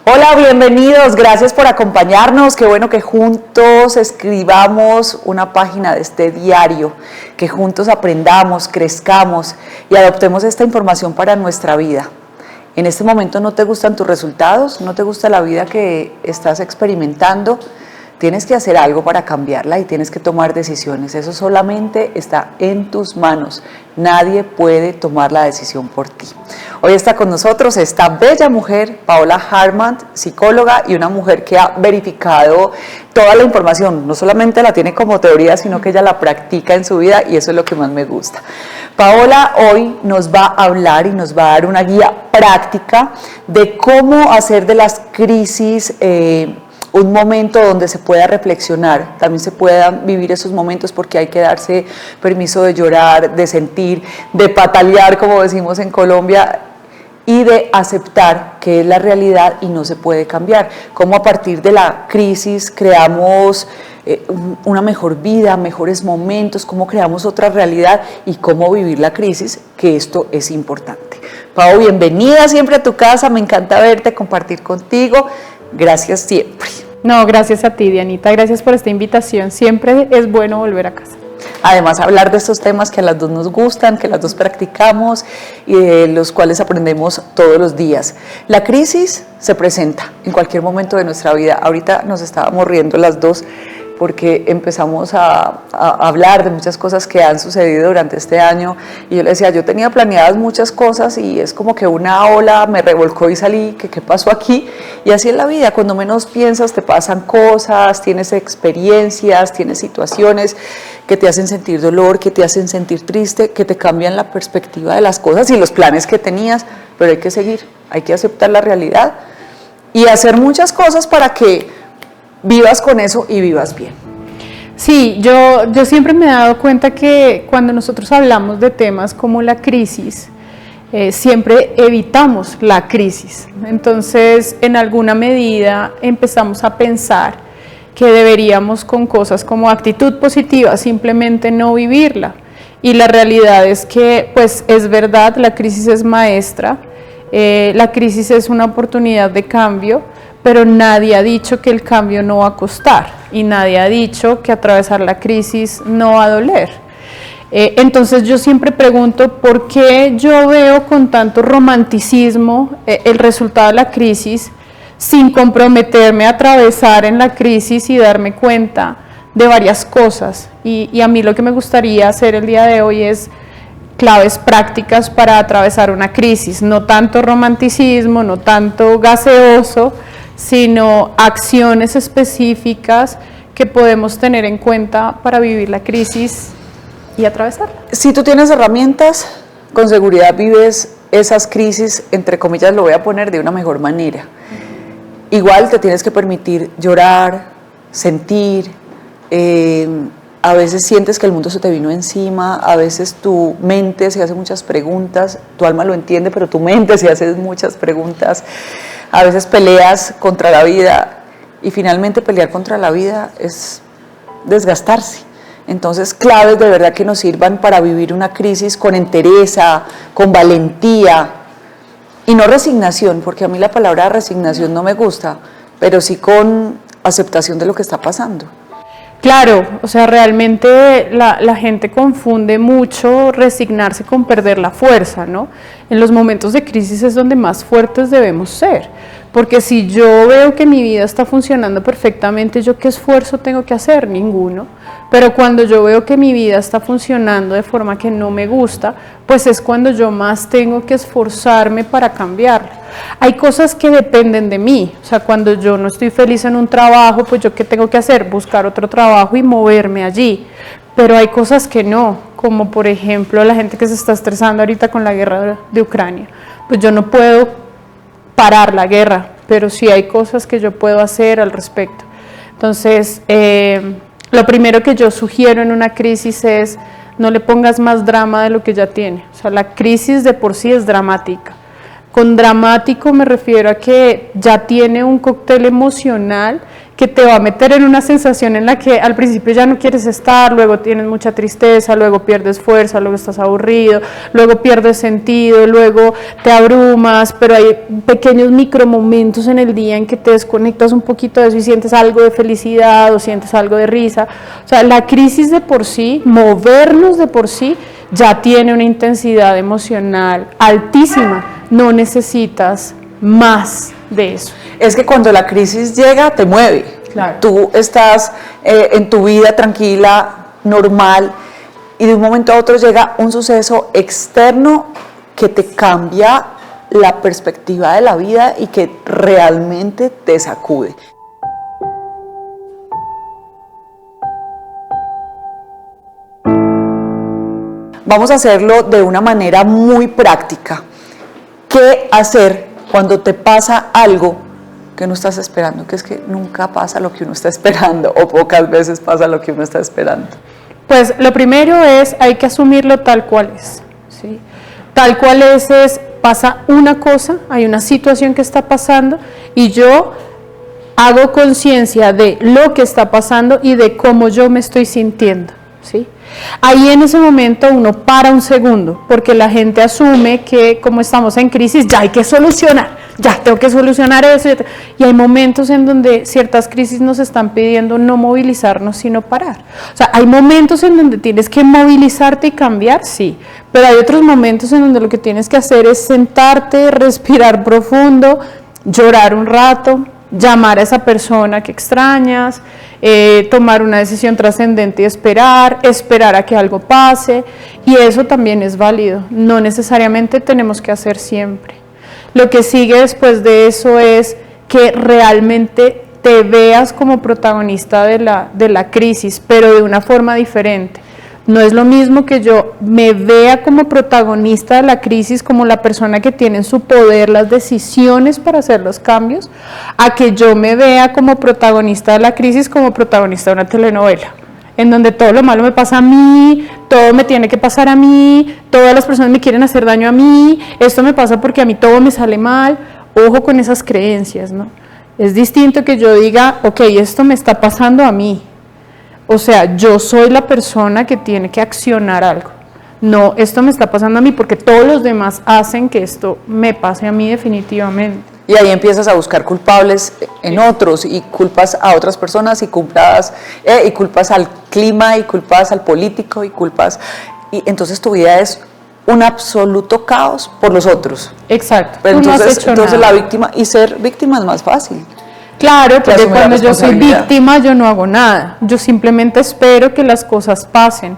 Hola, bienvenidos, gracias por acompañarnos, qué bueno que juntos escribamos una página de este diario, que juntos aprendamos, crezcamos y adoptemos esta información para nuestra vida. En este momento no te gustan tus resultados, no te gusta la vida que estás experimentando, tienes que hacer algo para cambiarla y tienes que tomar decisiones. Eso solamente está en tus manos. Nadie puede tomar la decisión por ti. Hoy está con nosotros esta bella mujer, Paola Hartman, psicóloga y una mujer que ha verificado toda la información. No solamente la tiene como teoría, sino que ella la practica en su vida y eso es lo que más me gusta. Paola hoy nos va a hablar y nos va a dar una guía práctica de cómo hacer de las crisis un momento donde se pueda reflexionar, también se puedan vivir esos momentos porque hay que darse permiso de llorar, de sentir, de patalear, como decimos en Colombia, y de aceptar que es la realidad y no se puede cambiar. Cómo a partir de la crisis creamos una mejor vida, mejores momentos, cómo creamos otra realidad y cómo vivir la crisis, que esto es importante. Pau, bienvenida siempre a tu casa, me encanta verte, compartir contigo. Gracias siempre. No, gracias a ti, Dianita, gracias por esta invitación. Siempre es bueno volver a casa. Además, hablar de estos temas que a las dos nos gustan, que las dos practicamos y de los cuales aprendemos todos los días. La crisis se presenta en cualquier momento de nuestra vida. Ahorita nos estábamos riendo las dos porque empezamos a hablar de muchas cosas que han sucedido durante este año y yo le decía, yo tenía planeadas muchas cosas y es como que una ola me revolcó y salí, que qué pasó aquí, y así es la vida, cuando menos piensas te pasan cosas, tienes experiencias, tienes situaciones que te hacen sentir dolor, que te hacen sentir triste, que te cambian la perspectiva de las cosas y los planes que tenías, pero hay que seguir, hay que aceptar la realidad y hacer muchas cosas para que vivas con eso y vivas bien. Sí, yo siempre me he dado cuenta que cuando nosotros hablamos de temas como la crisis, siempre evitamos la crisis. Entonces, en alguna medida empezamos a pensar que deberíamos con cosas como actitud positiva simplemente no vivirla. Y la realidad es que, pues es verdad, la crisis es maestra, la crisis es una oportunidad de cambio, pero nadie ha dicho que el cambio no va a costar y nadie ha dicho que atravesar la crisis no va a doler. Entonces yo siempre pregunto por qué yo veo con tanto romanticismo el resultado de la crisis sin comprometerme a atravesar en la crisis y darme cuenta de varias cosas. Y a mí lo que me gustaría hacer el día de hoy es claves prácticas para atravesar una crisis, no tanto romanticismo, no tanto gaseoso, sino acciones específicas que podemos tener en cuenta para vivir la crisis y atravesarla. Si tú tienes herramientas, con seguridad vives esas crisis, entre comillas lo voy a poner, de una mejor manera. Igual te tienes que permitir llorar, sentir, a veces sientes que el mundo se te vino encima, a veces tu mente se hace muchas preguntas, tu alma lo entiende, pero tu mente se hace muchas preguntas. A veces peleas contra la vida y finalmente pelear contra la vida es desgastarse. Entonces, claves de verdad que nos sirvan para vivir una crisis con entereza, con valentía y no resignación, porque a mí la palabra resignación no me gusta, pero sí con aceptación de lo que está pasando. Claro, o sea, realmente la gente confunde mucho resignarse con perder la fuerza, ¿no? En los momentos de crisis es donde más fuertes debemos ser, porque si yo veo que mi vida está funcionando perfectamente, ¿yo qué esfuerzo tengo que hacer? Ninguno. Pero cuando yo veo que mi vida está funcionando de forma que no me gusta, pues es cuando yo más tengo que esforzarme para cambiarla. Hay cosas que dependen de mí, o sea, cuando yo no estoy feliz en un trabajo, pues yo qué tengo que hacer, buscar otro trabajo y moverme allí, pero hay cosas que no, como por ejemplo la gente que se está estresando ahorita con la guerra de Ucrania, pues yo no puedo parar la guerra, pero sí hay cosas que yo puedo hacer al respecto. Entonces, lo primero que yo sugiero en una crisis es no le pongas más drama de lo que ya tiene, o sea, la crisis de por sí es dramática. Con dramático me refiero a que ya tiene un cóctel emocional que te va a meter en una sensación en la que al principio ya no quieres estar, luego tienes mucha tristeza, luego pierdes fuerza, luego estás aburrido, luego pierdes sentido, luego te abrumas, pero hay pequeños micromomentos en el día en que te desconectas un poquito de eso y sientes algo de felicidad o sientes algo de risa. O sea, la crisis de por sí, movernos de por sí, ya tiene una intensidad emocional altísima, no necesitas más de eso. Es que cuando la crisis llega, te mueve. Claro. Tú estás en tu vida tranquila, normal, y de un momento a otro llega un suceso externo que te cambia la perspectiva de la vida y que realmente te sacude. Vamos a hacerlo de una manera muy práctica. ¿Qué hacer cuando te pasa algo que no estás esperando? Que es que nunca pasa lo que uno está esperando, o pocas veces pasa lo que uno está esperando. Pues lo primero es, hay que asumirlo tal cual es, ¿sí? Tal cual es, pasa una cosa, hay una situación que está pasando y yo hago conciencia de lo que está pasando y de cómo yo me estoy sintiendo, ¿sí? Ahí en ese momento uno para un segundo, porque la gente asume que como estamos en crisis ya hay que solucionar, ya tengo que solucionar eso, y hay momentos en donde ciertas crisis nos están pidiendo no movilizarnos sino parar. O sea, hay momentos en donde tienes que movilizarte y cambiar, sí, pero hay otros momentos en donde lo que tienes que hacer es sentarte, respirar profundo, llorar un rato, llamar a esa persona que extrañas, tomar una decisión trascendente y esperar a que algo pase, y eso también es válido, no necesariamente tenemos que hacer siempre. Lo que sigue después de eso es que realmente te veas como protagonista de la crisis, pero de una forma diferente. No es lo mismo que yo me vea como protagonista de la crisis, como la persona que tiene en su poder las decisiones para hacer los cambios, a que yo me vea como protagonista de la crisis, como protagonista de una telenovela, en donde todo lo malo me pasa a mí, todo me tiene que pasar a mí, todas las personas me quieren hacer daño a mí, esto me pasa porque a mí todo me sale mal. Ojo con esas creencias, ¿no? Es distinto que yo diga, ok, esto me está pasando a mí. O sea, yo soy la persona que tiene que accionar algo. No, esto me está pasando a mí porque todos los demás hacen que esto me pase a mí definitivamente. Y ahí empiezas a buscar culpables en otros, y culpas a otras personas, y culpas al clima, y culpas al político, y entonces tu vida es un absoluto caos por los otros. Exacto. Pero entonces la víctima, y ser víctima es más fácil. Claro, porque cuando yo soy víctima yo no hago nada, yo simplemente espero que las cosas pasen.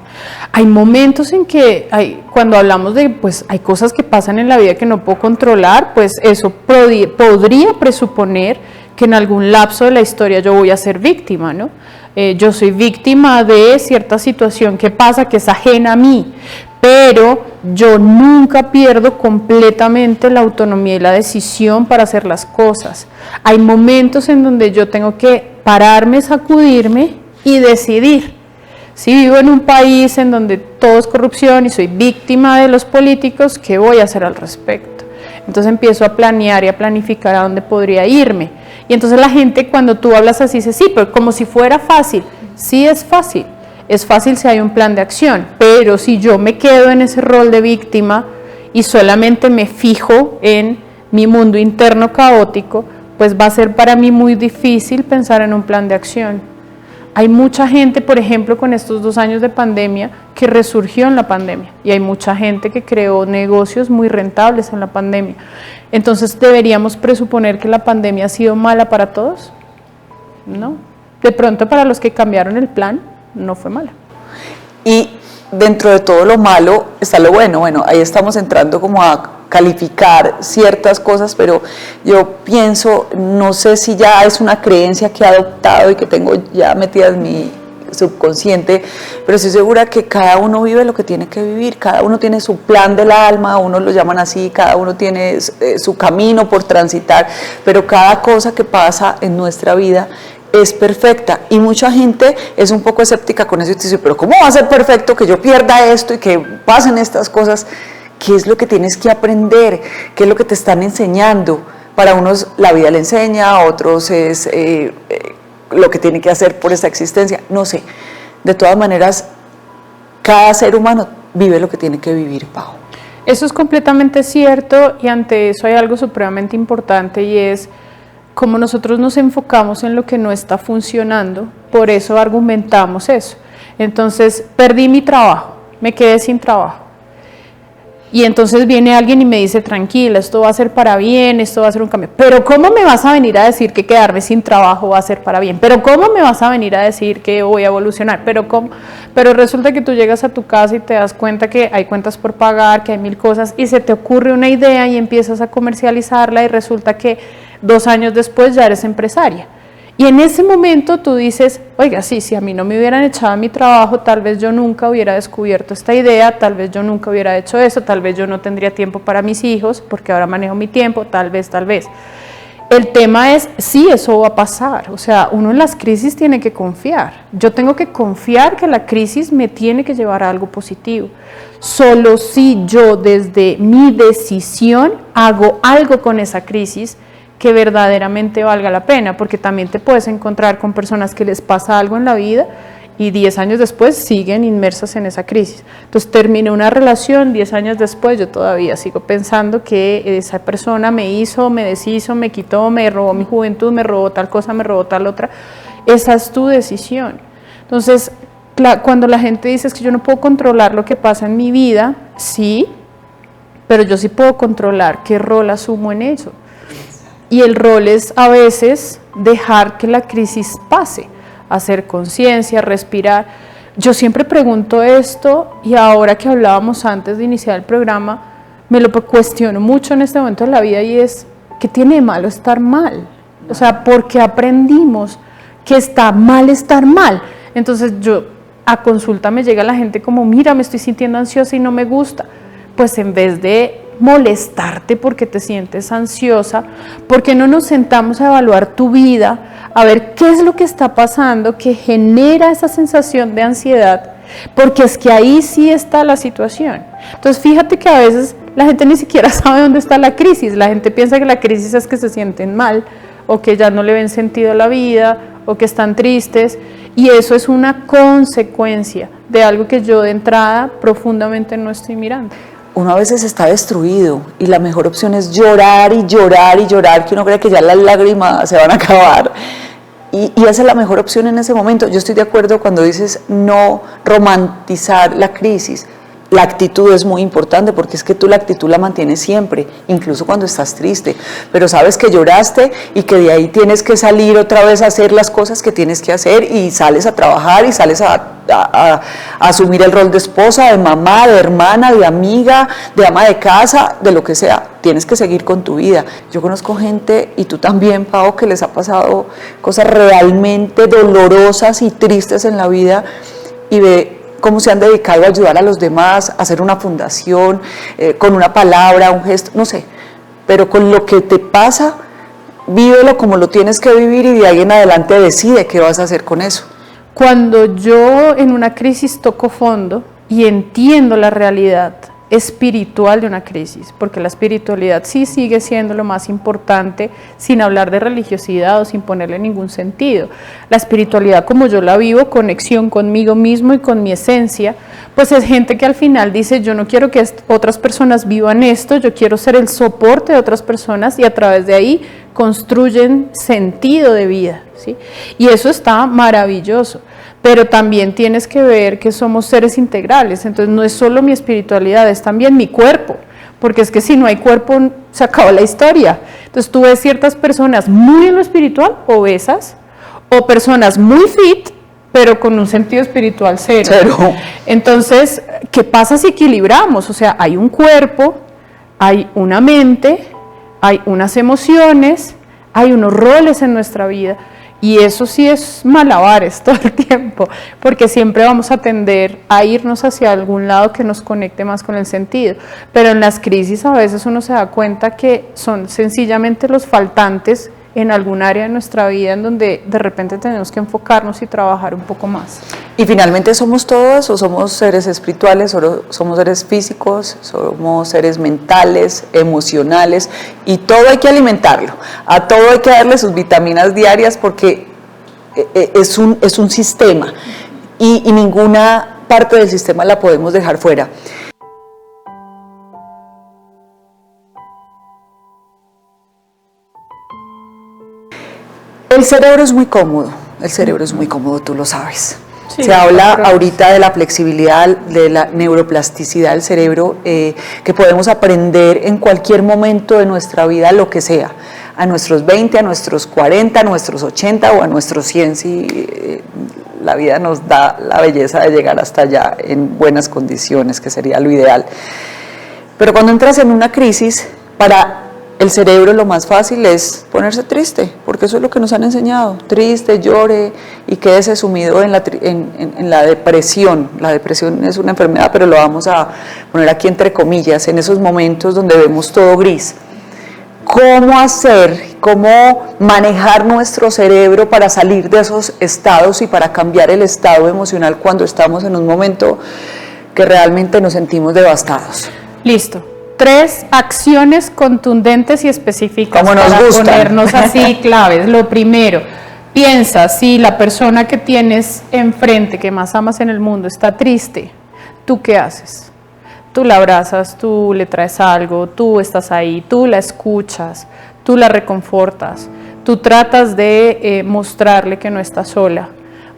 Hay momentos en que, cuando hablamos de, pues hay cosas que pasan en la vida que no puedo controlar, pues eso podría presuponer que en algún lapso de la historia yo voy a ser víctima, ¿no? Yo soy víctima de cierta situación que pasa, que es ajena a mí, pero yo nunca pierdo completamente la autonomía y la decisión para hacer las cosas. Hay momentos en donde yo tengo que pararme, sacudirme y decidir. Si vivo en un país en donde todo es corrupción y soy víctima de los políticos, ¿qué voy a hacer al respecto? Entonces empiezo a planear y a planificar a dónde podría irme. Y entonces la gente, cuando tú hablas así, dice, sí, pero como si fuera fácil. Sí es fácil. Es fácil si hay un plan de acción, pero si yo me quedo en ese rol de víctima y solamente me fijo en mi mundo interno caótico, pues va a ser para mí muy difícil pensar en un plan de acción. Hay mucha gente, por ejemplo, con estos 2 años de pandemia, que resurgió en la pandemia, y hay mucha gente que creó negocios muy rentables en la pandemia. Entonces, ¿deberíamos presuponer que la pandemia ha sido mala para todos? No. De pronto, para los que cambiaron el plan, no fue mala. Y dentro de todo lo malo está lo bueno. Bueno, ahí estamos entrando como a calificar ciertas cosas, pero yo pienso, no sé si ya es una creencia que he adoptado y que tengo ya metida en mi subconsciente, pero estoy segura que cada uno vive lo que tiene que vivir, cada uno tiene su plan del alma, unos lo llaman así, cada uno tiene su camino por transitar, pero cada cosa que pasa en nuestra vida es perfecta, y mucha gente es un poco escéptica con eso y te dice, pero ¿cómo va a ser perfecto que yo pierda esto y que pasen estas cosas? ¿Qué es lo que tienes que aprender? ¿Qué es lo que te están enseñando? Para unos la vida le enseña, a otros es lo que tiene que hacer por esta existencia, no sé. De todas maneras, cada ser humano vive lo que tiene que vivir, Pau. Eso es completamente cierto, y ante eso hay algo supremamente importante, y es como nosotros nos enfocamos en lo que no está funcionando, por eso argumentamos eso. Entonces, perdí mi trabajo, me quedé sin trabajo. Y entonces viene alguien y me dice, tranquila, esto va a ser para bien, esto va a ser un cambio. Pero ¿cómo me vas a venir a decir que quedarme sin trabajo va a ser para bien? ¿Pero cómo me vas a venir a decir que voy a evolucionar? ¿Pero cómo? Pero resulta que tú llegas a tu casa y te das cuenta que hay cuentas por pagar, que hay 1000 cosas, y se te ocurre una idea y empiezas a comercializarla, y resulta que 2 años después ya eres empresaria. Y en ese momento tú dices, oiga, sí, si a mí no me hubieran echado a mi trabajo, tal vez yo nunca hubiera descubierto esta idea, tal vez yo nunca hubiera hecho eso, tal vez yo no tendría tiempo para mis hijos, porque ahora manejo mi tiempo, tal vez. El tema es, sí, eso va a pasar, o sea, uno en las crisis tiene que confiar. Yo tengo que confiar que la crisis me tiene que llevar a algo positivo. Solo si yo desde mi decisión hago algo con esa crisis que verdaderamente valga la pena, porque también te puedes encontrar con personas que les pasa algo en la vida y 10 años después siguen inmersas en esa crisis. Entonces terminé una relación, 10 años después yo todavía sigo pensando que esa persona me hizo, me deshizo, me quitó, me robó mi juventud, me robó tal cosa, me robó tal otra. Esa es tu decisión. Entonces, cuando la gente dice es que yo no puedo controlar lo que pasa en mi vida, sí, pero yo sí puedo controlar qué rol asumo en eso. Y el rol es a veces dejar que la crisis pase, hacer conciencia, respirar. Yo siempre pregunto esto, y ahora que hablábamos antes de iniciar el programa, me lo cuestiono mucho en este momento de la vida, y es, ¿qué tiene de malo estar mal? O sea, ¿por qué aprendimos que está mal estar mal? Entonces yo a consulta me llega la gente como, mira, me estoy sintiendo ansiosa y no me gusta. Pues en vez de molestarte porque te sientes ansiosa, ¿por qué no nos sentamos a evaluar tu vida, a ver qué es lo que está pasando que genera esa sensación de ansiedad? Porque es que ahí sí está la situación. Entonces fíjate que a veces la gente ni siquiera sabe dónde está la crisis. La gente piensa que la crisis es que se sienten mal, o que ya no le ven sentido a la vida, o que están tristes, y eso es una consecuencia de algo que yo de entrada profundamente no estoy mirando. Uno a veces está destruido y la mejor opción es llorar y llorar y llorar, que uno cree que ya las lágrimas se van a acabar. Y esa es la mejor opción en ese momento. Yo estoy de acuerdo cuando dices no romantizar la crisis. La actitud es muy importante, porque es que tú la actitud la mantienes siempre, incluso cuando estás triste, pero sabes que lloraste y que de ahí tienes que salir otra vez a hacer las cosas que tienes que hacer, y sales a trabajar y sales a asumir el rol de esposa, de mamá, de hermana, de amiga, de ama de casa, de lo que sea. Tienes que seguir con tu vida. Yo conozco gente, y tú también, Pau, que les ha pasado cosas realmente dolorosas y tristes en la vida, y ve cómo se han dedicado a ayudar a los demás, a hacer una fundación, con una palabra, un gesto, no sé, pero con lo que te pasa, vívelo como lo tienes que vivir, y de ahí en adelante decide qué vas a hacer con eso. Cuando yo en una crisis toco fondo y entiendo la realidad espiritual de una crisis, porque la espiritualidad sí sigue siendo lo más importante, sin hablar de religiosidad o sin ponerle ningún sentido. La espiritualidad, como yo la vivo, conexión conmigo mismo y con mi esencia, pues es gente que al final dice, yo no quiero que otras personas vivan esto, yo quiero ser el soporte de otras personas, y a través de ahí construyen sentido de vida, ¿sí? Y eso está maravilloso. Pero también tienes que ver que somos seres integrales, entonces no es solo mi espiritualidad, es también mi cuerpo, porque es que si no hay cuerpo se acabó la historia. Entonces tú ves ciertas personas muy en lo espiritual, obesas, o personas muy fit, pero con un sentido espiritual cero. Entonces, ¿qué pasa si equilibramos? O sea, hay un cuerpo, hay una mente, hay unas emociones, hay unos roles en nuestra vida. Y eso sí es malabares todo el tiempo, porque siempre vamos a tender a irnos hacia algún lado que nos conecte más con el sentido. Pero en las crisis a veces uno se da cuenta que son sencillamente los faltantes en algún área de nuestra vida en donde de repente tenemos que enfocarnos y trabajar un poco más. Y finalmente somos todo eso, somos seres espirituales, somos seres físicos, somos seres mentales, emocionales, y todo hay que alimentarlo, a todo hay que darle sus vitaminas diarias, porque es un sistema y ninguna parte del sistema la podemos dejar fuera. El cerebro es muy cómodo, tú lo sabes. Sí, se habla ahorita de la flexibilidad, de la neuroplasticidad del cerebro, que podemos aprender en cualquier momento de nuestra vida lo que sea, a nuestros 20, a nuestros 40, a nuestros 80 o a nuestros 100, si la vida nos da la belleza de llegar hasta allá en buenas condiciones, que sería lo ideal. Pero cuando entras en una crisis, para el cerebro lo más fácil es ponerse triste, porque eso es lo que nos han enseñado, triste, llore y quédese sumido en la depresión. La depresión es una enfermedad, pero lo vamos a poner aquí entre comillas, en esos momentos donde vemos todo gris. ¿Cómo hacer, cómo manejar nuestro cerebro para salir de esos estados y para cambiar el estado emocional cuando estamos en un momento que realmente nos sentimos devastados? Listo. 3 acciones contundentes y específicas para ponernos así claves. Lo primero, piensa, si la persona que tienes enfrente, que más amas en el mundo, está triste, ¿tú qué haces? Tú la abrazas, tú le traes algo, tú estás ahí, tú la escuchas, tú la reconfortas, tú tratas de mostrarle que no está sola.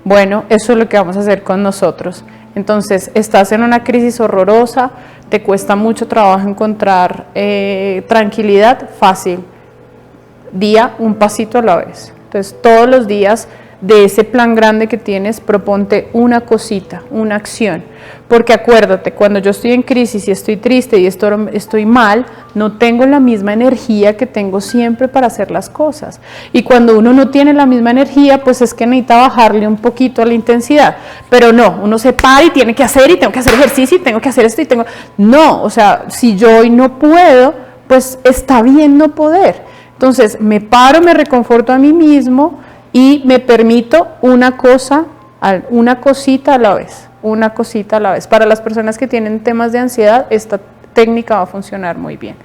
Bueno, eso es lo que vamos a hacer con nosotros. Entonces, estás en una crisis horrorosa, te cuesta mucho trabajo encontrar tranquilidad, fácil, día un pasito a la vez. Entonces, todos los días de ese plan grande que tienes, proponte una cosita, una acción, porque acuérdate, cuando yo estoy en crisis y estoy triste y estoy mal, no tengo la misma energía que tengo siempre para hacer las cosas, y cuando uno no tiene la misma energía, pues es que necesita bajarle un poquito a la intensidad, pero no, uno se para y tiene que hacer, y tengo que hacer ejercicio, y tengo que hacer esto, no, o sea, si yo hoy no puedo, pues está bien no poder. Entonces me paro, me reconforto a mí mismo y me permito una cosita a la vez, Para las personas que tienen temas de ansiedad, esta técnica va a funcionar muy bien.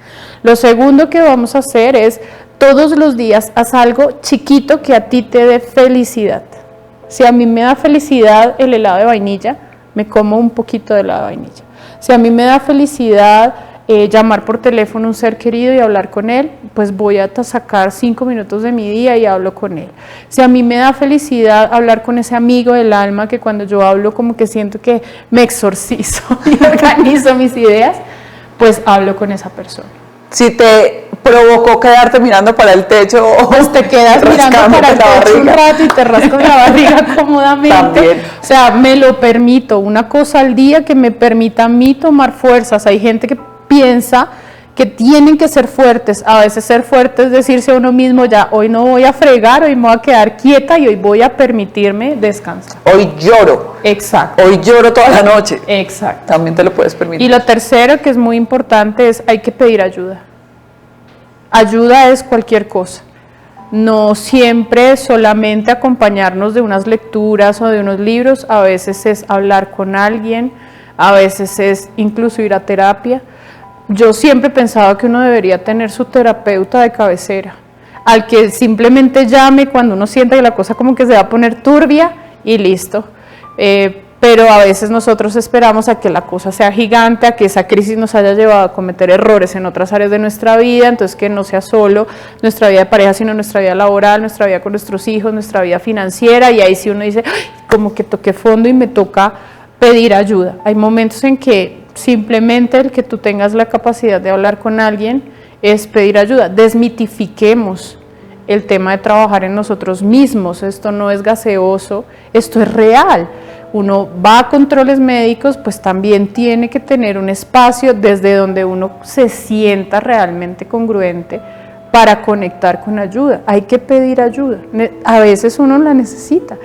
Lo segundo que vamos a hacer es, todos los días haz algo chiquito que a ti te dé felicidad. Si a mí me da felicidad el helado de vainilla, me como un poquito de helado de vainilla. Si a mí me da felicidad llamar por teléfono a un ser querido y hablar con él, pues voy a sacar 5 minutos de mi día y hablo con él. Si a mí me da felicidad hablar con ese amigo del alma, que cuando yo hablo como que siento que me exorcizo y organizo mis ideas, pues hablo con esa persona. Si te provocó quedarte mirando para el techo, pues te quedas mirando para el techo un rato y te rascas la barriga cómodamente. También. O sea, me lo permito, una cosa al día que me permita a mí tomar fuerzas. Hay gente que piensa que tienen que ser fuertes. A veces ser fuerte es decirse a uno mismo, ya, hoy no voy a fregar, hoy me voy a quedar quieta y hoy voy a permitirme descansar. Hoy lloro. Exacto. Hoy lloro toda la noche. Exacto. También te lo puedes permitir. Y lo tercero, que es muy importante, es hay que pedir ayuda. Ayuda es cualquier cosa. No siempre solamente acompañarnos de unas lecturas o de unos libros, a veces es hablar con alguien, a veces es incluso ir a terapia. Yo siempre he pensado que uno debería tener su terapeuta de cabecera, al que simplemente llame cuando uno sienta que la cosa como que se va a poner turbia y listo. Pero a veces nosotros esperamos a que la cosa sea gigante, a que esa crisis nos haya llevado a cometer errores en otras áreas de nuestra vida, entonces que no sea solo nuestra vida de pareja, sino nuestra vida laboral, nuestra vida con nuestros hijos, nuestra vida financiera, y ahí sí uno dice, ¡ay!, como que toqué fondo y me toca pedir ayuda. Hay momentos en que simplemente el que tú tengas la capacidad de hablar con alguien es pedir ayuda. Desmitifiquemos el tema de trabajar en nosotros mismos. Esto no es gaseoso, esto es real. Uno va a controles médicos, pues también tiene que tener un espacio desde donde uno se sienta realmente congruente para conectar con ayuda. Hay que pedir ayuda. A veces uno la necesita.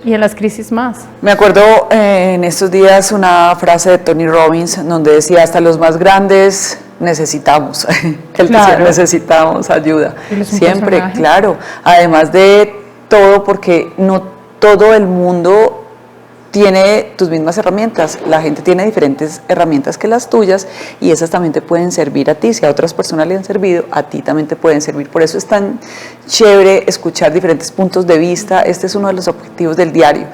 Y en las crisis más. Me acuerdo en estos días una frase de Tony Robbins donde decía, hasta los más grandes necesitamos, claro, necesitamos ayuda. Siempre, claro. Además de todo, porque no todo el mundo tiene tus mismas herramientas, la gente tiene diferentes herramientas que las tuyas y esas también te pueden servir a ti. Si a otras personas le han servido, a ti también te pueden servir. Por eso es tan chévere escuchar diferentes puntos de vista. Este es uno de los objetivos del diario.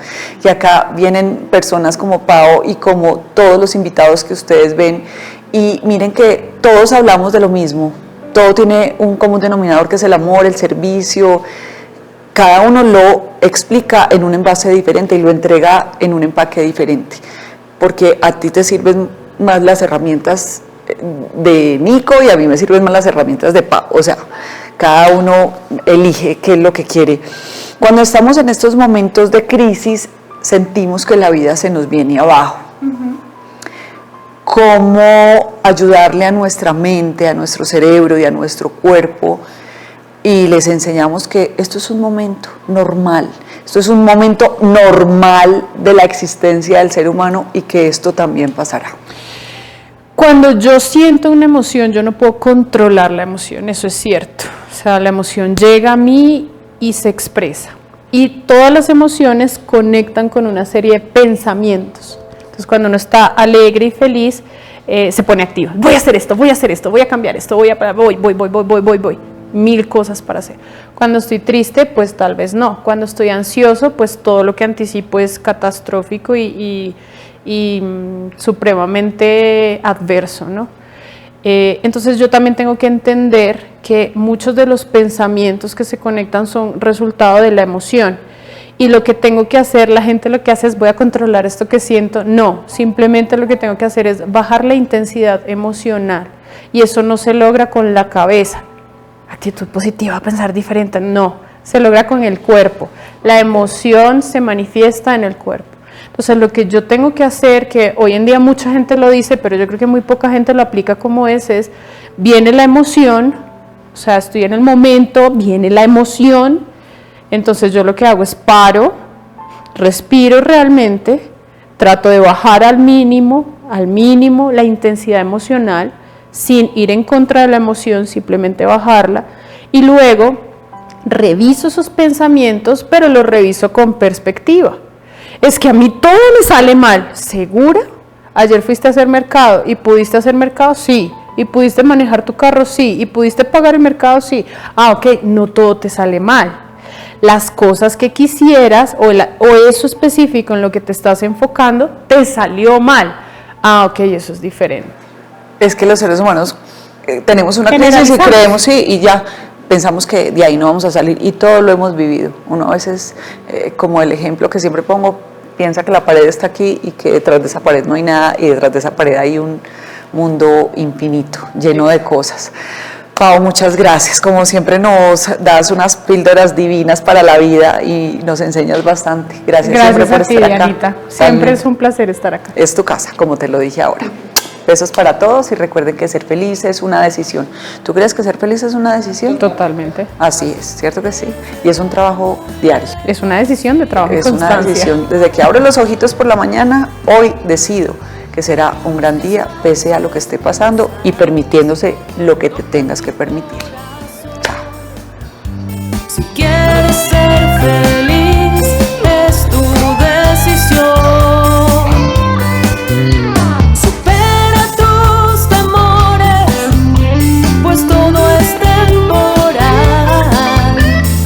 Y acá vienen personas como Pao y como todos los invitados que ustedes ven y miren que todos hablamos de lo mismo. Todo tiene un común denominador que es el amor, el servicio. Cada uno lo explica en un envase diferente y lo entrega en un empaque diferente, porque a ti te sirven más las herramientas de Nico y a mí me sirven más las herramientas de Pao. O sea, cada uno elige qué es lo que quiere. Cuando estamos en estos momentos de crisis, sentimos que la vida se nos viene abajo. ¿Cómo ayudarle a nuestra mente, a nuestro cerebro y a nuestro cuerpo? Y les enseñamos que esto es un momento normal, esto es un momento normal de la existencia del ser humano y que esto también pasará. Cuando yo siento una emoción, yo no puedo controlar la emoción, eso es cierto. O sea, la emoción llega a mí y se expresa. Y todas las emociones conectan con una serie de pensamientos. Entonces, cuando uno está alegre y feliz, se pone activo. Voy a hacer esto, voy a cambiar esto, voy. Mil cosas para hacer. Cuando estoy triste, pues tal vez no. Cuando estoy ansioso, pues todo lo que anticipo es catastrófico y supremamente adverso, ¿no? Entonces yo también tengo que entender que muchos de los pensamientos que se conectan son resultado de la emoción. Y lo que tengo que hacer, la gente lo que hace es voy a controlar esto que siento. No, simplemente lo que tengo que hacer es bajar la intensidad emocional. Y eso no se logra con la cabeza. Actitud positiva, pensar diferente, no, se logra con el cuerpo. La emoción se manifiesta en el cuerpo. Entonces lo que yo tengo que hacer, que hoy en día mucha gente lo dice, pero yo creo que muy poca gente lo aplica como es viene la emoción, o sea, estoy en el momento, viene la emoción, entonces yo lo que hago es paro, respiro realmente, trato de bajar al mínimo la intensidad emocional, sin ir en contra de la emoción, simplemente bajarla, y luego reviso esos pensamientos, pero los reviso con perspectiva. Es que a mí todo me sale mal. ¿Segura? Ayer fuiste a hacer mercado, ¿y pudiste hacer mercado? Sí. ¿Y pudiste manejar tu carro? Sí. ¿Y pudiste pagar el mercado? Sí. Ah, ok, no todo te sale mal. Las cosas que quisieras, o eso específico en lo que te estás enfocando, te salió mal. Ah, ok, eso es diferente. Es que los seres humanos tenemos una crisis y creemos, sí, y ya pensamos que de ahí no vamos a salir, y todo lo hemos vivido. Uno a veces, como el ejemplo que siempre pongo, piensa que la pared está aquí y que detrás de esa pared no hay nada, y detrás de esa pared hay un mundo infinito, lleno de cosas. Pao, muchas gracias. Como siempre nos das unas píldoras divinas para la vida y nos enseñas bastante. Gracias siempre por estar acá. Anita. Siempre es un placer estar acá. Es tu casa, como te lo dije ahora. Besos para todos y recuerden que ser feliz es una decisión. ¿Tú crees que ser feliz es una decisión? Totalmente. Así es, ¿cierto que sí? Y es un trabajo diario. Es una decisión de trabajo y constancia. Es una decisión. Desde que abro los ojitos por la mañana, hoy decido que será un gran día, pese a lo que esté pasando y permitiéndose lo que te tengas que permitir.